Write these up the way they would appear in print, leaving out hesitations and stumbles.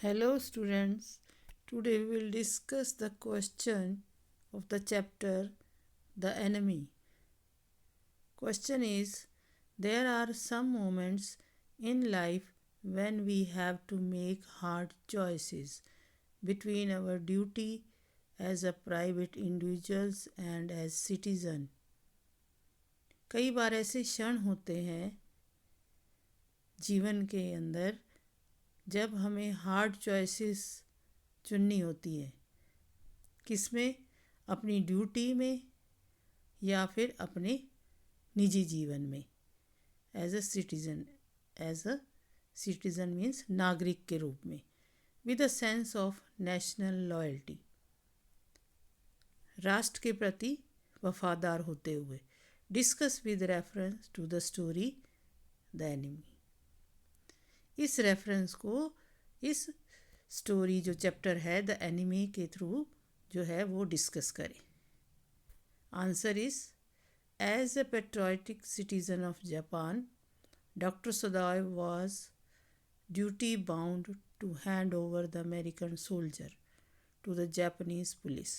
Hello students, today we will discuss the question of the chapter The Enemy. Question is, there are some moments in life when we have to make hard choices between our duty as a private individuals and as citizen. कई बार ऐसे क्षण होते हैं जीवन के अंदर जब हमें हार्ड चॉइसेस चुननी होती है, किसमें, अपनी ड्यूटी में या फिर अपने निजी जीवन में। एज अ सिटीज़न मीन्स नागरिक के रूप में, with a sense of national loyalty, राष्ट्र के प्रति वफादार होते हुए। Discuss with reference to the story the enemy. इस रेफरेंस को इस स्टोरी जो चैप्टर है द एनिमी के थ्रू जो है वो डिस्कस करें। Answer is, as a patriotic citizen of Japan, doctor Sadao was duty bound to hand over the American soldier to the Japanese police.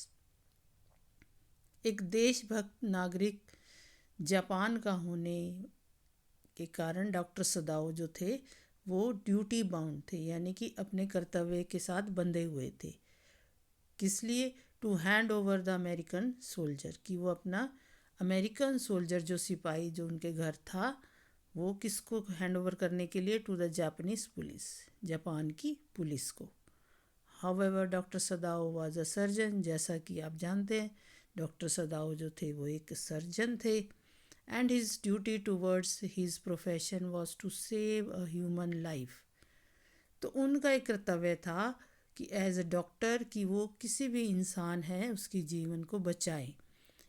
एक देशभक्त नागरिक जापान का होने के कारण डॉक्टर सदाओ जो थे वो ड्यूटी बाउंड थे, यानी कि अपने कर्तव्य के साथ बंधे हुए थे। किस लिए? To hand over the American soldier, कि वो अपना अमेरिकन सोल्जर जो सिपाही जो उनके घर था वो किसको हैंड ओवर करने के लिए? To the Japanese police, Japan की पुलिस को। However doctor Sadao was a surgeon, जैसा कि आप जानते हैं डॉक्टर सदाओ जो थे वो एक सर्जन थे। And his duty towards his profession was to save a human life. तो उनका एक कर्तव्य था कि एज अ डॉक्टर कि वो किसी भी इंसान है उसकी जीवन को बचाएं।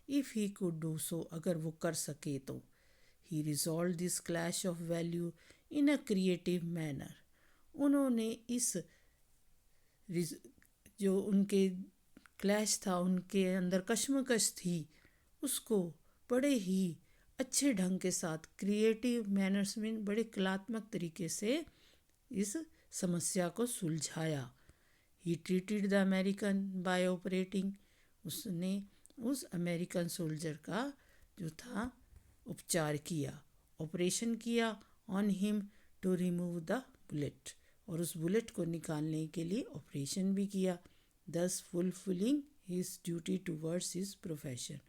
If he could do so, अगर वो कर सके तो। He resolve this clash of value in a creative manner. उन्होंने इस जो उनके क्लैश था, उनके अंदर कश्मकश थी, उसको बड़े ही अच्छे ढंग के साथ क्रिएटिव मैनर्स में बड़े कलात्मक तरीके से इस समस्या को सुलझाया। He treated the American bye operating, उसने उस अमेरिकन सोल्जर का जो था उपचार किया, ऑपरेशन किया on him to remove the bullet, और उस बुलेट को निकालने के लिए ऑपरेशन भी किया। Thus fulfilling his duty towards his profession,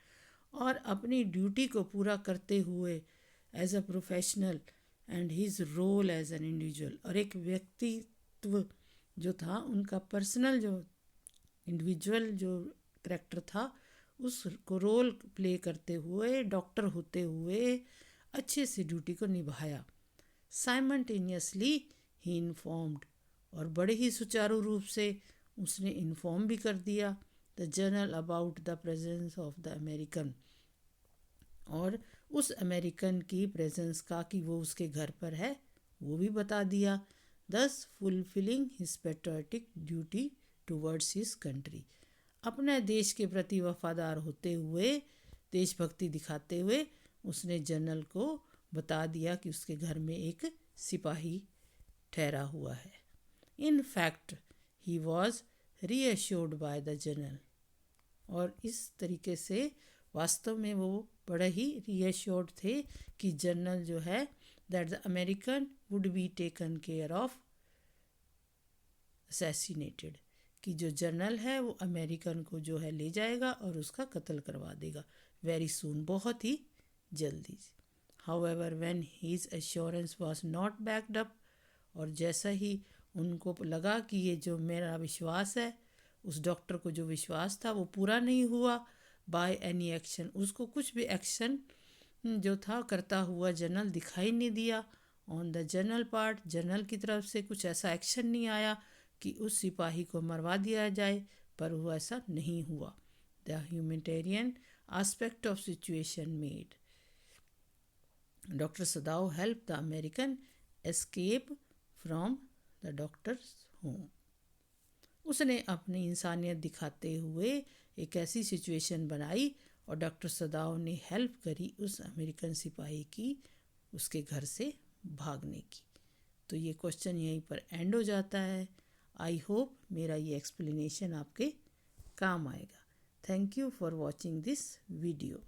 और अपनी ड्यूटी को पूरा करते हुए as a professional and his role as an individual, और एक व्यक्तित्व जो था उनका पर्सनल जो इंडिविजुअल जो करेक्टर था उसको रोल प्ले करते हुए डॉक्टर होते हुए अच्छे से ड्यूटी को निभाया। साइमल्टेनियसली ही इन्फॉर्म्ड, और बड़े ही सुचारू रूप से उसने इन्फॉर्म भी कर दिया the journal about the presence of the American, और उस अमेरिकन की प्रेजेंस का कि वो उसके घर पर है वो भी बता दिया। दस fulfilling his patriotic duty towards his country, अपने देश के प्रति वफादार होते हुए, देशभक्ति दिखाते हुए उसने जनरल को बता दिया कि उसके घर में एक सिपाही ठहरा हुआ है। In fact he was reassured by the general, और इस तरीके से वास्तव में वो बड़े ही रीअश्योर्ड थे कि जनरल जो है that the American would be taken care of assassinated, कि जो जनरल है वो अमेरिकन को जो है ले जाएगा और उसका कत्ल करवा देगा वेरी सून, बहुत ही जल्दी। However when his assurance was not backed up, और जैसा ही उनको लगा कि ये जो मेरा विश्वास है, उस डॉक्टर को जो विश्वास था वो पूरा नहीं हुआ बाय एनी एक्शन, उसको कुछ भी एक्शन जो था करता हुआ जनरल दिखाई नहीं दिया। On the general part, general की तरफ से कुछ ऐसा एक्शन नहीं आया कि उस सिपाही को मरवा दिया जाए, पर वो ऐसा नहीं हुआ। The humanitarian aspect of situation made doctor Sadao help the American escape from the doctors home. उसने अपनी इंसानियत दिखाते हुए एक ऐसी सिचुएशन बनाई और डॉक्टर सदाओ ने हेल्प करी उस अमेरिकन सिपाही की उसके घर से भागने की। तो ये क्वेश्चन यहीं पर एंड हो जाता है। आई होप मेरा ये एक्सप्लेनेशन आपके काम आएगा। Thank you for watching this video.